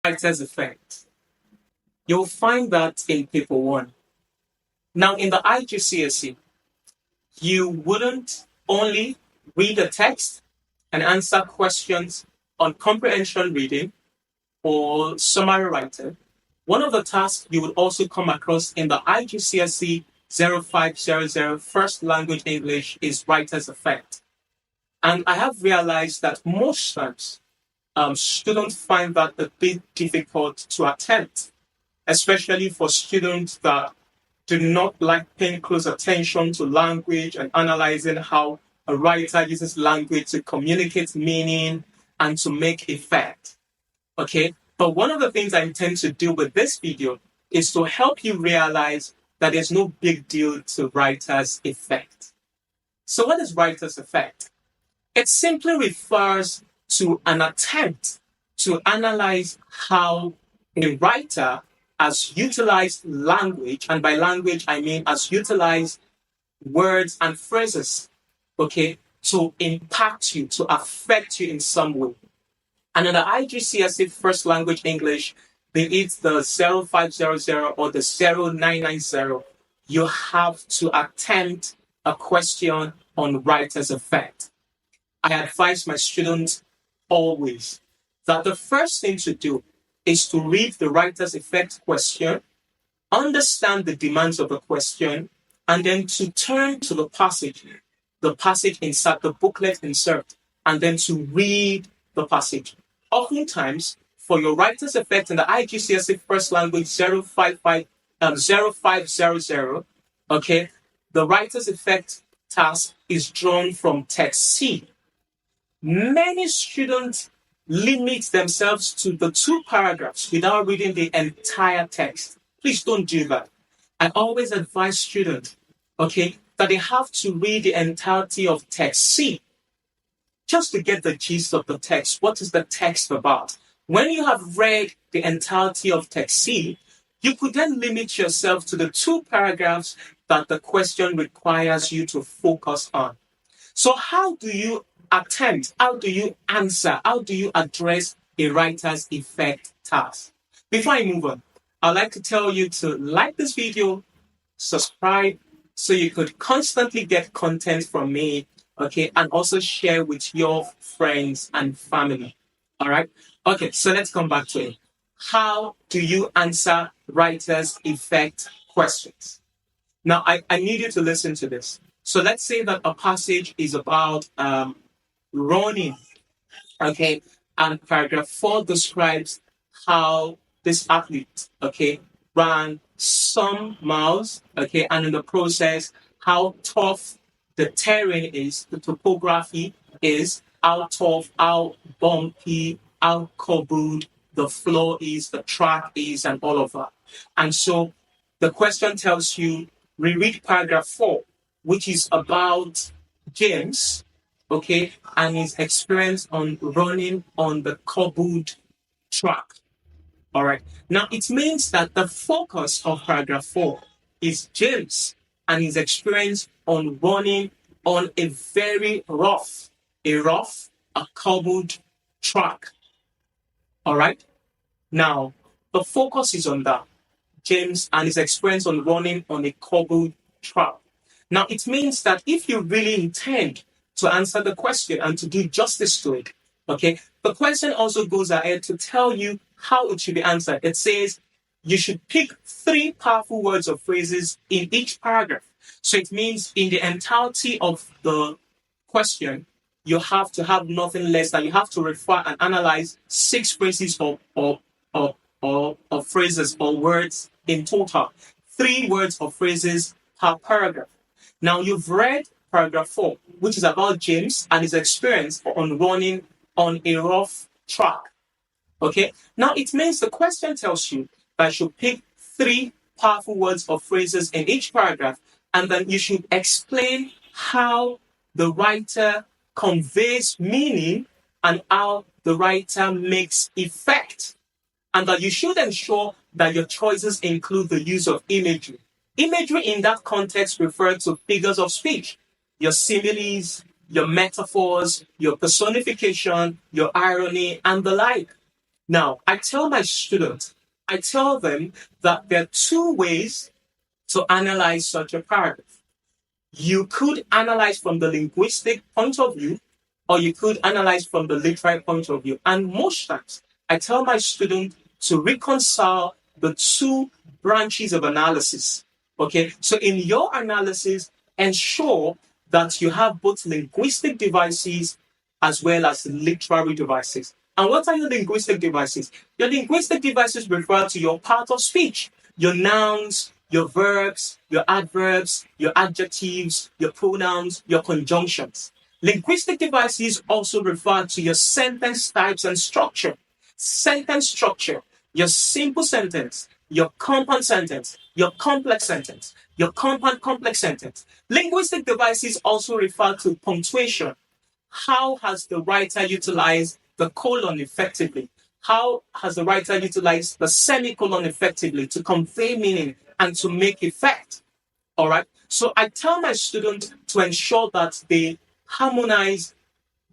writer's effect. You'll find that in paper one. Now, in the IGCSE, you wouldn't only read a text and answer questions on comprehension reading or summary writing. One of the tasks you would also come across in the IGCSE 0500 First Language English is writer's effect. And I have realized that most times students find that a bit difficult to attempt, especially for students that do not like paying close attention to language and analyzing how a writer uses language to communicate meaning and to make effect. Okay? But one of the things I intend to do with this video is to help you realize that there's no big deal to writer's effect. So what is writer's effect? It simply refers to an attempt to analyze how a writer has utilized language, and by language I mean has utilized words and phrases, okay, to impact you, to affect you in some way. And in the IGCSE First Language English, be it the 0500 or the 0990, you have to attempt a question on writer's effect. I advise my students always that the first thing to do is to read the writer's effect question, understand the demands of the question, and then to turn to the passage insert, the booklet insert, and then to read the passage. Oftentimes, for your writer's effect in the IGCSE First Language 0500, okay, the writer's effect task is drawn from text C. Many students limit themselves to the 2 paragraphs without reading the entire text. Please don't do that. I always advise students, okay, that they have to read the entirety of text C just to get the gist of the text. What is the text about? When you have read the entirety of text C, you could then limit yourself to the 2 paragraphs that the question requires you to focus on. So how do you attempt, how do you answer, how do you address a writer's effect task? Before I move on, I'd like to tell you to like this video, subscribe, so you could constantly get content from me, okay, and also share with your friends and family, all right? Okay, so let's come back to it. How do you answer writer's effect questions? Now, I need you to listen to this. So let's say that a passage is about running, okay, and paragraph 4 describes how this athlete, okay, ran some miles, okay, and in the process, how tough the terrain is, the topography is, how tough, how bumpy, how cobbled the floor is, the track is, and all of that. And so the question tells you, reread paragraph 4, which is about James, okay, and his experience on running on the cobbled track. All right. Now, it means that the focus of paragraph 4 is James and his experience on running on a very rough, a cobbled track. All right. Now, the focus is on that. James and his experience on running on a cobbled track. Now, it means that if you really intend to answer the question and to do justice to it, okay, the question also goes ahead to tell you how it should be answered. It says you should pick 3 powerful words or phrases in each paragraph. So it means in the entirety of the question, you have to have nothing less than you have to refer and analyze 6 phrases or phrases or words in total. 3 words or phrases per paragraph. Now you've read paragraph 4, which is about James and his experience on running on a rough track. Okay? Now it means the question tells you that you should pick 3 powerful words or phrases in each paragraph, and then you should explain how the writer conveys meaning and how the writer makes effect. And that you should ensure that your choices include the use of imagery. Imagery in that context refers to figures of speech, your similes, your metaphors, your personification, your irony, and the like. Now, I tell my students, I tell them that there are two ways to analyze such a paragraph. You could analyze from the linguistic point of view, or you could analyze from the literary point of view. And most times, I tell my students to reconcile the two branches of analysis. Okay, so in your analysis, ensure that you have both linguistic devices as well as literary devices. And what are your linguistic devices? Your linguistic devices refer to your part of speech, your nouns, your verbs, your adverbs, your adjectives, your pronouns, your conjunctions. Linguistic devices also refer to your sentence types and structure. Sentence structure, your simple sentence, your compound sentence, your complex sentence, your compound complex sentence. Linguistic devices also refer to punctuation. How has the writer utilized the colon effectively? How has the writer utilized the semicolon effectively to convey meaning and to make effect? All right. So I tell my students to ensure that they harmonize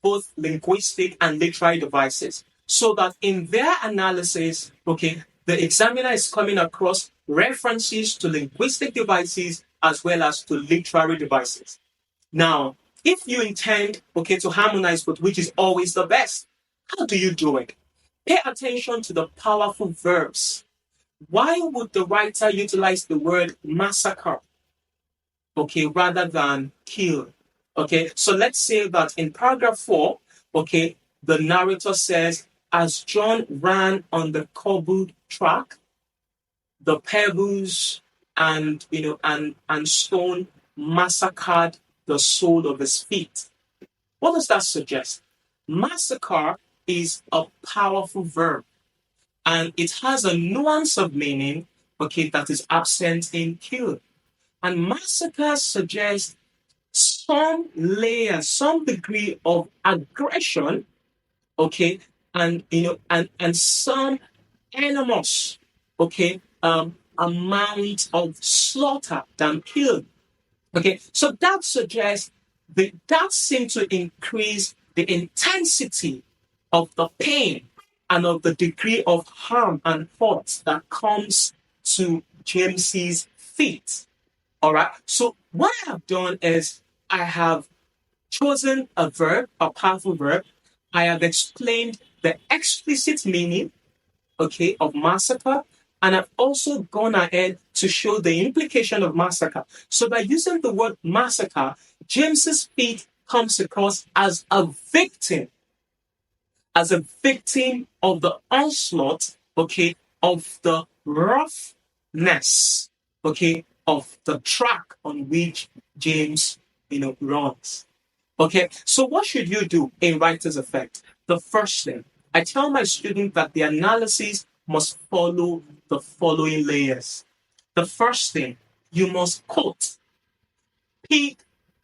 both linguistic and literary devices so that in their analysis, okay, the examiner is coming across references to linguistic devices as well as to literary devices. Now, if you intend, okay, to harmonize both, which is always the best, how do you do it? Pay attention to the powerful verbs. Why would the writer utilize the word massacre, okay, rather than kill? Okay, so let's say that in paragraph 4, okay, the narrator says, as John ran on the cobbled track, the pebbles and and stone massacred the sole of his feet. What does that suggest? Massacre is a powerful verb and it has a nuance of meaning, okay, that is absent in kill. And massacre suggests some layer, some degree of aggression, okay, and and some enormous, okay, amount of slaughter than kill. Okay, so that suggests that seems to increase the intensity of the pain and of the degree of harm and hurt that comes to James's feet. All right. So what I have done is I have chosen a verb, a powerful verb. I have explained the explicit meaning, okay, of massacre. And I've also gone ahead to show the implication of massacre. So by using the word massacre, James's feet comes across as a victim of the onslaught, okay, of the roughness, okay, of the track on which James, runs. Okay, so what should you do in writer's effect? The first thing, I tell my student that the analysis must follow the following layers. The first thing, you must quote, pick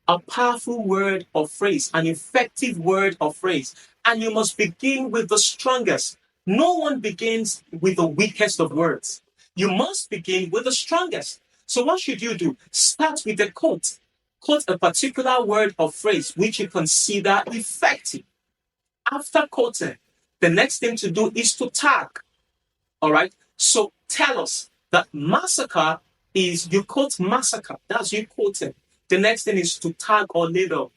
a powerful word or phrase, an effective word or phrase, and you must begin with the strongest. No one begins with the weakest of words. You must begin with the strongest. So what should you do? Start with the quote. Quote a particular word or phrase which you consider effective. After quoting, the next thing to do is to tag. All right. So tell us that massacre is, you quote massacre. That's you quoting. The next thing is to tag or label,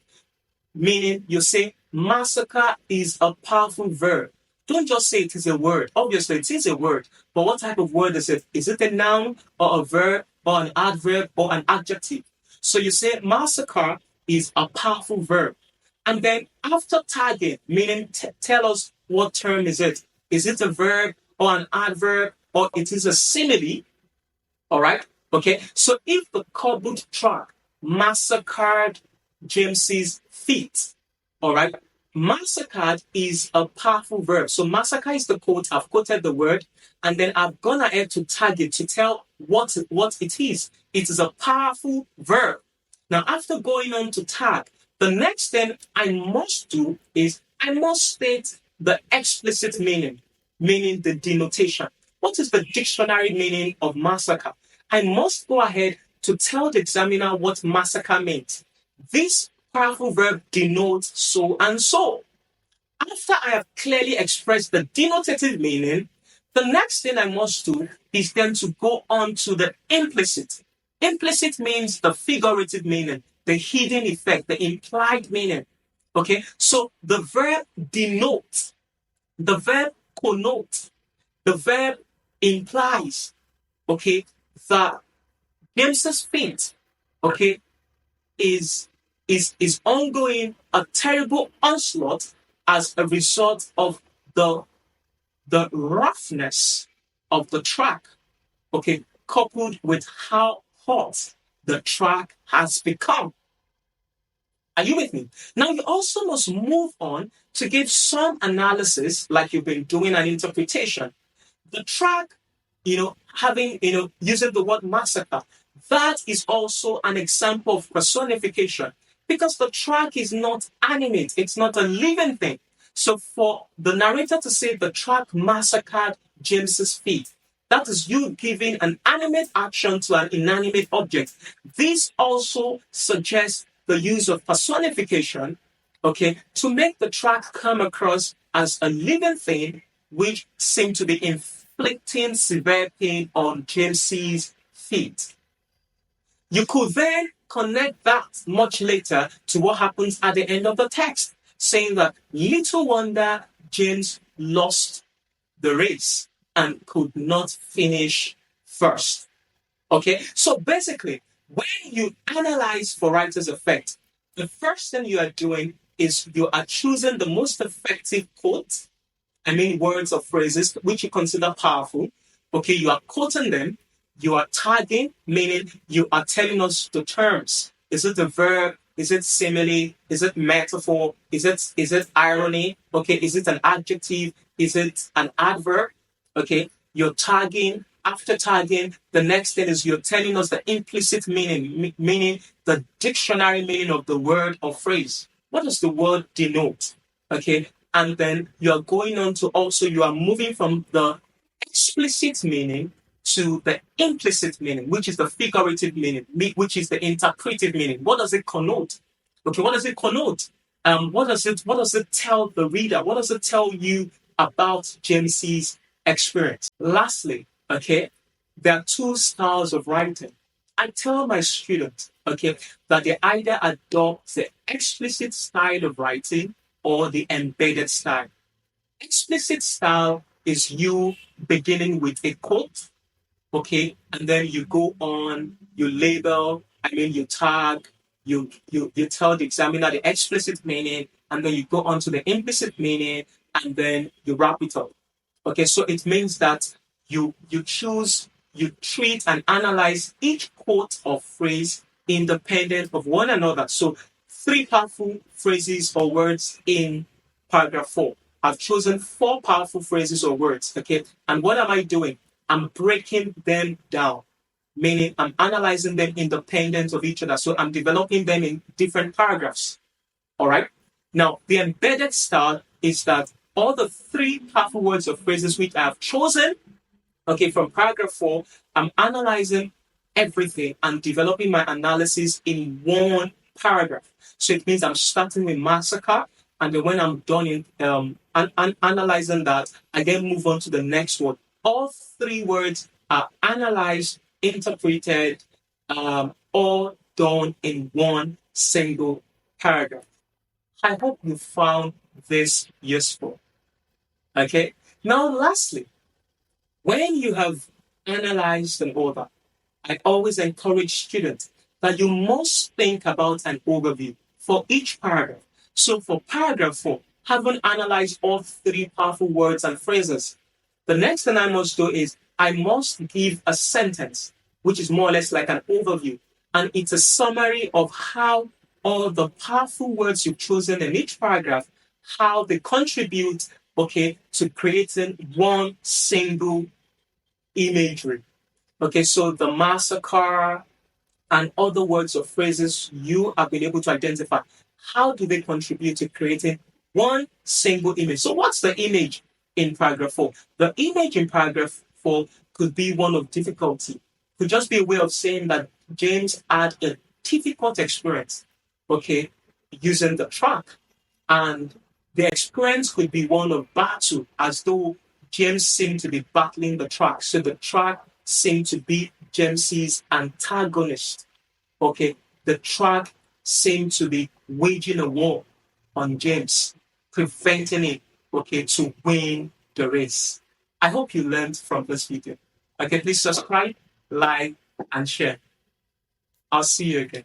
meaning you say massacre is a powerful verb. Don't just say it is a word. Obviously, it is a word, but what type of word is it? Is it a noun or a verb or an adverb or an adjective? So you say massacre is a powerful verb. And then after tagging, meaning tell us what term is it? Is it a verb or an adverb or it is a simile? All right. Okay. So if the cobbled track massacred James's feet, all right, massacred is a powerful verb. So massacre is the quote. I've quoted the word, and then I've gone ahead to tag it to tell what it is. It is a powerful verb. Now, after going on to tag, the next thing I must do is I must state the explicit meaning, meaning the denotation. What is the dictionary meaning of massacre? I must go ahead to tell the examiner what massacre means. This powerful verb denotes so and so. After I have clearly expressed the denotative meaning, the next thing I must do is then to go on to the implicit. Implicit means the figurative meaning, the hidden effect, the implied meaning. Okay, so the verb denote, the verb connote, the verb implies, okay, that James's fate, okay, is ongoing a terrible onslaught as a result of the roughness of the track, okay, coupled with how hot the track has become. Are you with me? Now you also must move on to give some analysis, like you've been doing an interpretation. The track, having, using the word massacre, that is also an example of personification because the track is not animate, it's not a living thing. So for the narrator to say the track massacred James's feet, that is you giving an animate action to an inanimate object. This also suggests the use of personification, okay, to make the track come across as a living thing which seemed to be inflicting severe pain on James's feet. You could then connect that much later to what happens at the end of the text, saying that little wonder James lost the race and could not finish first. Okay, so basically, when you analyze for writer's effect, the first thing you are doing is you are choosing the most effective quote, words or phrases which you consider powerful. Okay, you are quoting them, you are tagging, meaning you are telling us the terms. Is it a verb? Is it simile? Is it metaphor? Is it irony? Okay, is it an adjective? Is it an adverb? Okay, you're tagging. After tagging, the next thing is you're telling us the implicit meaning, meaning the dictionary meaning of the word or phrase. What does the word denote? Okay, and then you're going on to also, you are moving from the explicit meaning to the implicit meaning, which is the figurative meaning, which is the interpretive meaning. What does it connote? Okay, what does it connote? What does it tell the reader? What does it tell you about James's experience? Lastly, okay, there are two styles of writing. I tell my students, okay, that they either adopt the explicit style of writing or the embedded style. Explicit style is you beginning with a quote, okay, and then you go on, you label, you tag, you tell the examiner the explicit meaning, and then you go on to the implicit meaning, and then you wrap it up. Okay, so it means that you treat and analyze each quote or phrase independent of one another. So 3 powerful phrases or words in paragraph 4. I've chosen 4 powerful phrases or words. Okay, and what am I doing? I'm breaking them down, meaning I'm analyzing them independent of each other. So I'm developing them in different paragraphs. All right. Now, the embedded style is that all the 3 powerful words or phrases which I have chosen, okay, from paragraph 4, I'm analyzing everything and developing my analysis in one paragraph. So it means I'm starting with massacre, and then when I'm done in analyzing that, I then move on to the next one. All 3 words are analyzed, interpreted, all done in one single paragraph. I hope you found this useful. Okay. Now, lastly, when you have analyzed an author, I always encourage students that you must think about an overview for each paragraph. So for paragraph 4, having analyzed all 3 powerful words and phrases, the next thing I must do is I must give a sentence, which is more or less like an overview. And it's a summary of how all the powerful words you've chosen in each paragraph, how they contribute, okay, to creating one single imagery. Okay, so the massacre and other words or phrases you have been able to identify, how do they contribute to creating one single image? So what's the image in paragraph 4? The image in paragraph 4 could be one of difficulty. Could just be a way of saying that James had a difficult experience, okay, using the track. And The experience could be one of battle, as though James seemed to be battling the track. So the track seemed to be James's antagonist. Okay, the track seemed to be waging a war on James, preventing him, okay, to win the race. I hope you learned from this video. Okay, please subscribe, like, and share. I'll see you again.